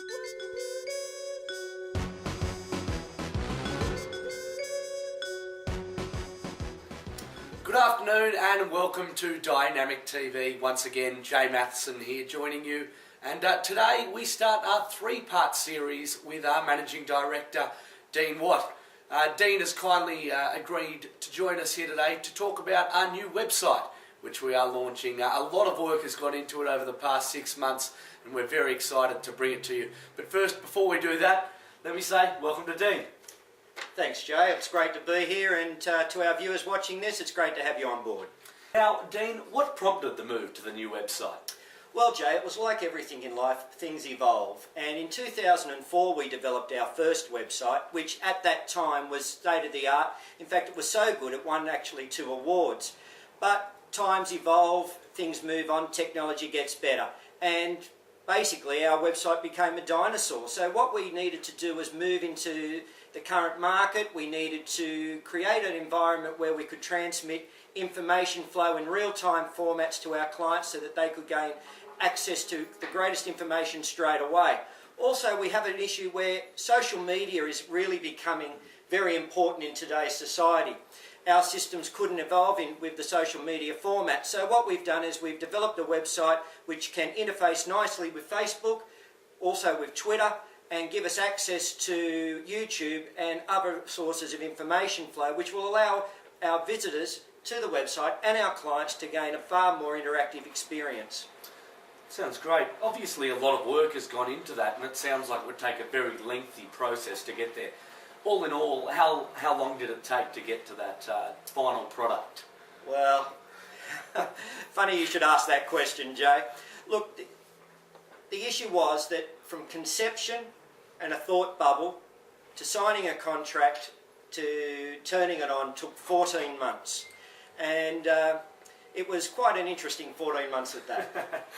Good afternoon and welcome to Dynamic TV. Once again, Jay Matheson here joining you. And today we start our three-part series with our Managing Director, Dean Watt. Dean has kindly agreed to join us here today to talk about our new website, which we are launching. A lot of work has gone into it over the past 6 months and we're very excited to bring it to you. But first, before we do that, let me say welcome to Dean. Thanks, Jay. It's great to be here, and to our viewers watching this, it's great to have you on board. Now, Dean, what prompted the move to the new website? Well, Jay, it was like everything in life, things evolve. And in 2004, we developed our first website, which at that time was state-of-the-art. In fact, it was so good, it won actually 2 awards. But times evolve, things move on, technology gets better. And basically, our website became a dinosaur. So what we needed to do was move into the current market. We needed to create an environment where we could transmit information flow in real-time formats to our clients so that they could gain access to the greatest information straight away. Also, we have an issue where social media is really becoming very important in today's society. Our systems couldn't evolve with the social media format. So what we've done is we've developed a website which can interface nicely with Facebook, also with Twitter, and give us access to YouTube and other sources of information flow, which will allow our visitors to the website and our clients to gain a far more interactive experience. Sounds great. Obviously a lot of work has gone into that, and it sounds like it would take a very lengthy process to get there. All in all, how long did it take to get to that final product? Well, funny you should ask that question, Jay. Look, the issue was that from conception and a thought bubble to signing a contract to turning it on took 14 months. And it was quite an interesting 14 months at that.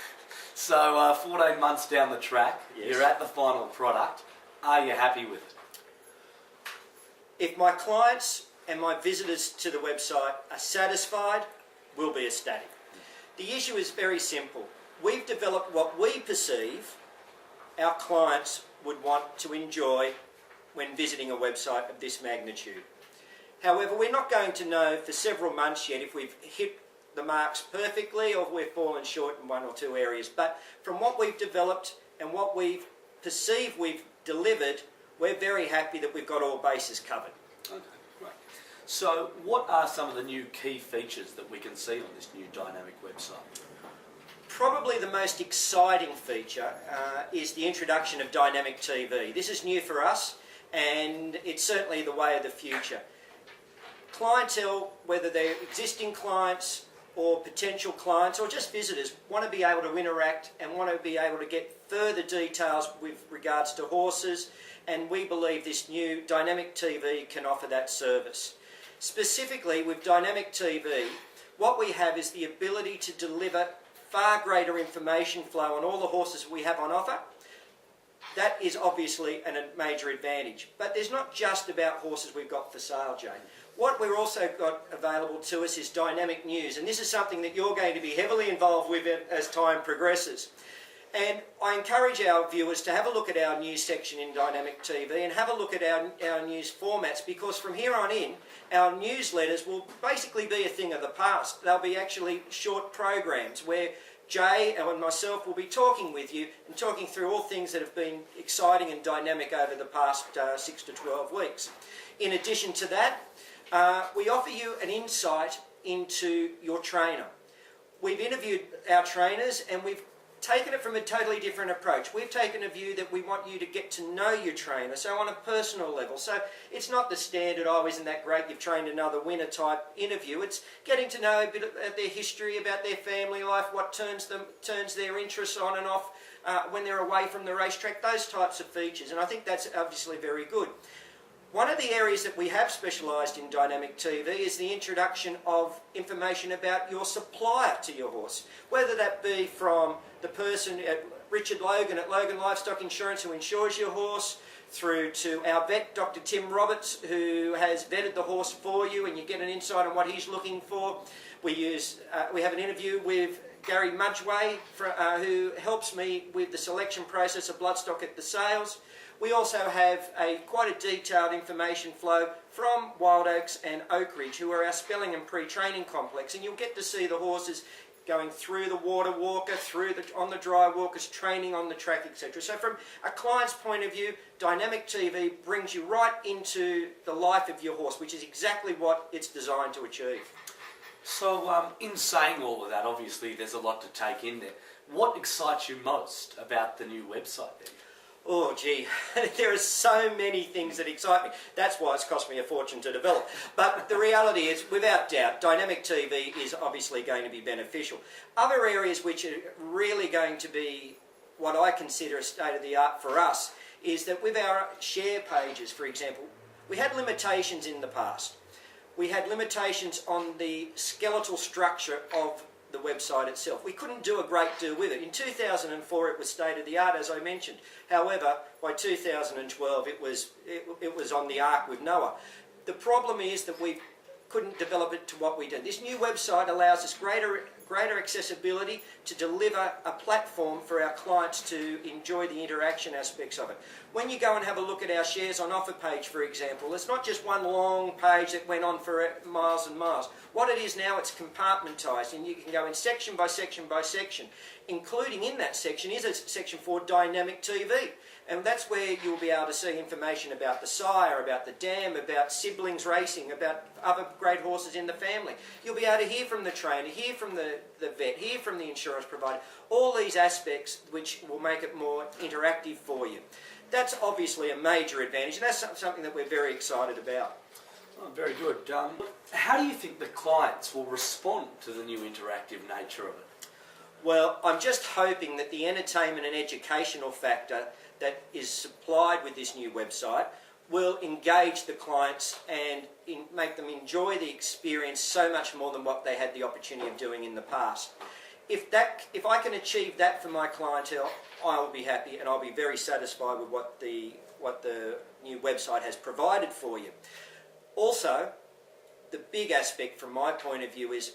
So 14 months down the track, yes. You're at the final product. Are you happy with it? If my clients and my visitors to the website are satisfied, we'll be ecstatic. The issue is very simple. We've developed what we perceive our clients would want to enjoy when visiting a website of this magnitude. However, we're not going to know for several months yet if we've hit the marks perfectly or if we've fallen short in 1 or 2 areas. But from what we've developed and what we've perceived we've delivered, we're very happy that we've got all bases covered. Okay, great. So what are some of the new key features that we can see on this new dynamic website? Probably the most exciting feature is the introduction of dynamic TV. This is new for us, and it's certainly the way of the future. Clientele, whether they're existing clients or potential clients or just visitors, want to be able to interact and want to be able to get further details with regards to horses, and we believe this new dynamic TV can offer that service. Specifically with dynamic TV, what we have is the ability to deliver far greater information flow on all the horses we have on offer. That is obviously a major advantage. But there's not just about horses we've got for sale, Jane. What we've also got available to us is dynamic news, and this is something that you're going to be heavily involved with as time progresses. And I encourage our viewers to have a look at our news section in Dynamic TV and have a look at our news formats, because from here on in, our newsletters will basically be a thing of the past. They'll be actually short programs where Jay and myself will be talking with you and talking through all things that have been exciting and dynamic over the past 6 to 12 weeks. In addition to that, we offer you an insight into your trainer. We've interviewed our trainers and we've taken it from a totally different approach. We've taken a view that we want you to get to know your trainer, so on a personal level. So it's not the standard, oh, isn't that great, you've trained another winner type interview. It's getting to know a bit about their history, about their family life, what turns their interests on and off when they're away from the racetrack, those types of features. And I think that's obviously very good. One of the areas that we have specialised in Dynamic TV is the introduction of information about your supplier to your horse, whether that be from the person at Richard Logan at Logan Livestock Insurance who insures your horse, through to our vet, Dr. Tim Roberts, who has vetted the horse for you and you get an insight on what he's looking for. We have an interview with Gary Mudgeway, who helps me with the selection process of bloodstock at the sales. We also have quite a detailed information flow from Wild Oaks and Oak Ridge, who are our spelling and pre-training complex, and you'll get to see the horses going through the water walker, on the dry walkers, training on the track, etc. So from a client's point of view, Dynamic TV brings you right into the life of your horse, which is exactly what it's designed to achieve. So in saying all of that, obviously there's a lot to take in there. What excites you most about the new website then? Oh gee, there are so many things that excite me. That's why it's cost me a fortune to develop. But the reality is, without doubt, Dynamic TV is obviously going to be beneficial. Other areas which are really going to be what I consider a state of the art for us is that with our share pages, for example, we had limitations in the past. We had limitations on the skeletal structure of the website itself. We couldn't do a great deal with it. In 2004 it was state of the art, as I mentioned. However, by 2012 it was on the ark with Noah. The problem is that we couldn't develop it to what we did. This new website allows us greater accessibility to deliver a platform for our clients to enjoy the interaction aspects of it. When you go and have a look at our shares on offer page, for example, it's not just one long page that went on for miles and miles. What it is now, it's compartmentized, and you can go in section by section by section. Including in that section is a section for Dynamic TV. And that's where you'll be able to see information about the sire, about the dam, about siblings racing, about other great horses in the family. You'll be able to hear from the trainer, hear from the vet, hear from the insurance provider. All these aspects which will make it more interactive for you. That's obviously a major advantage, and that's something that we're very excited about. Oh, very good. How do you think the clients will respond to the new interactive nature of it? Well, I'm just hoping that the entertainment and educational factor that is supplied with this new website will engage the clients and make them enjoy the experience so much more than what they had the opportunity of doing in the past. If I can achieve that for my clientele, I will be happy, and I'll be very satisfied with what the new website has provided for you. Also, the big aspect from my point of view is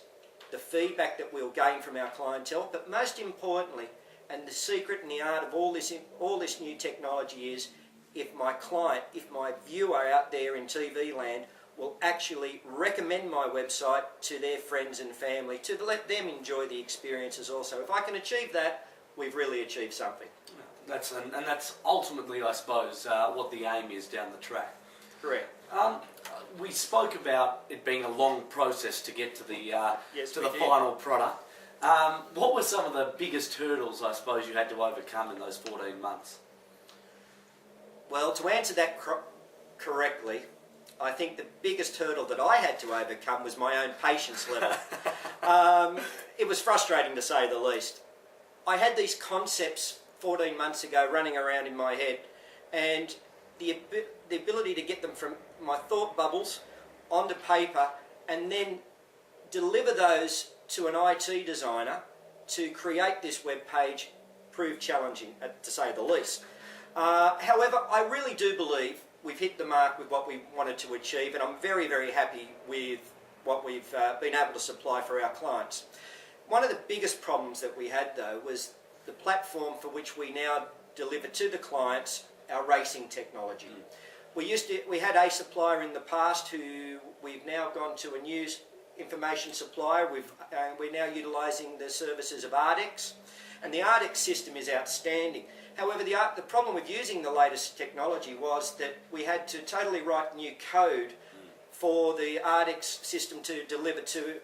the feedback that we'll gain from our clientele, but most importantly, and the secret and the art of all this new technology is if my viewer out there in TV land will actually recommend my website to their friends and family to let them enjoy the experiences also. If I can achieve that, we've really achieved something. That's ultimately, I suppose, what the aim is down the track. Correct. We spoke about it being a long process to get to the final product. What were some of the biggest hurdles, I suppose, you had to overcome in those 14 months? Well, to answer that correctly, I think the biggest hurdle that I had to overcome was my own patience level. It was frustrating, to say the least. I had these concepts 14 months ago running around in my head, and the ability to get them from my thought bubbles onto paper and then deliver those to an IT designer to create this web page proved challenging, to say the least. However, I really do believe we've hit the mark with what we wanted to achieve, and I'm very, very happy with what we've been able to supply for our clients. One of the biggest problems that we had, though, was the platform for which we now deliver to the clients our racing technology. We had a supplier in the past who we've now gone to a new information supplier. We're now utilising the services of Ardex, and the Ardex system is outstanding. However, the problem with using the latest technology was that we had to totally write new code for the Ardex system to deliver to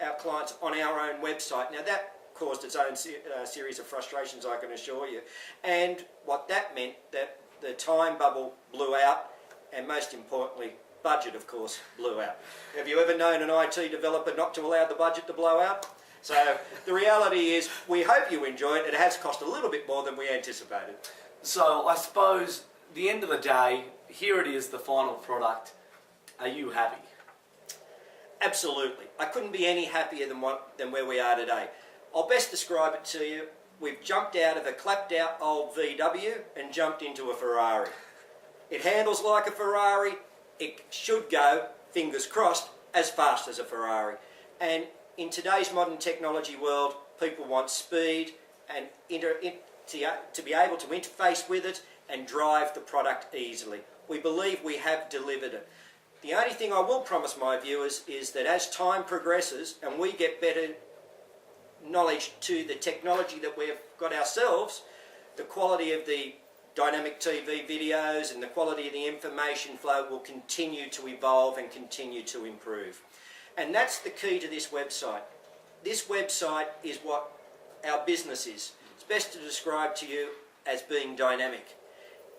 our clients on our own website. Now that caused its own series of frustrations, I can assure you. And what that meant, that the time bubble blew out, and most importantly, budget, of course, blew out. Have you ever known an IT developer not to allow the budget to blow out? So the reality is, we hope you enjoy it. It has cost a little bit more than we anticipated. So I suppose, the end of the day, here it is, the final product. Are you happy? Absolutely. I couldn't be any happier than where we are today. I'll best describe it to you. We've jumped out of a clapped out old VW and jumped into a Ferrari. It handles like a Ferrari. It should go, fingers crossed, as fast as a Ferrari. And in today's modern technology world, People want speed and to be able to interface with it and drive the product easily. We believe we have delivered it. The only thing I will promise my viewers is that as time progresses and we get better knowledge to the technology that we've got ourselves, the quality of the dynamic TV videos and the quality of the information flow will continue to evolve and continue to improve. And that's the key to this website. This website is what our business is. It's best to describe to you as being dynamic.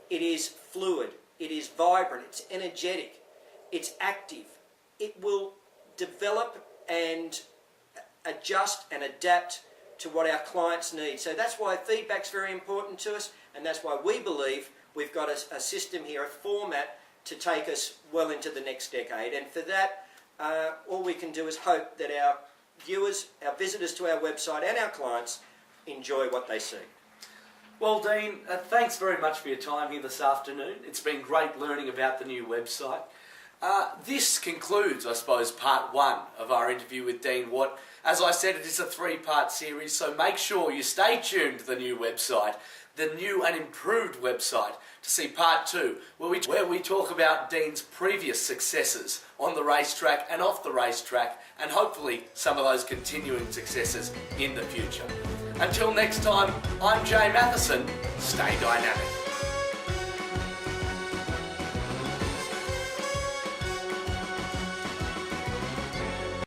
It is fluid, it is vibrant, it's energetic, it's active. It will develop and adjust and adapt to what our clients need. So that's why feedback's very important to us, and that's why we believe we've got a system here, a format to take us well into the next decade. And for that, all we can do is hope that our viewers, our visitors to our website and our clients enjoy what they see. Well, Dean, thanks very much for your time here this afternoon. It's been great learning about the new website. This concludes, I suppose, part one of our interview with Dean Watt. As I said, it is a three-part series, so make sure you stay tuned to the new website, the new and improved website, to see part two, where we talk about Dean's previous successes on the racetrack and off the racetrack, and hopefully some of those continuing successes in the future. Until next time, I'm Jay Matheson. Stay dynamic.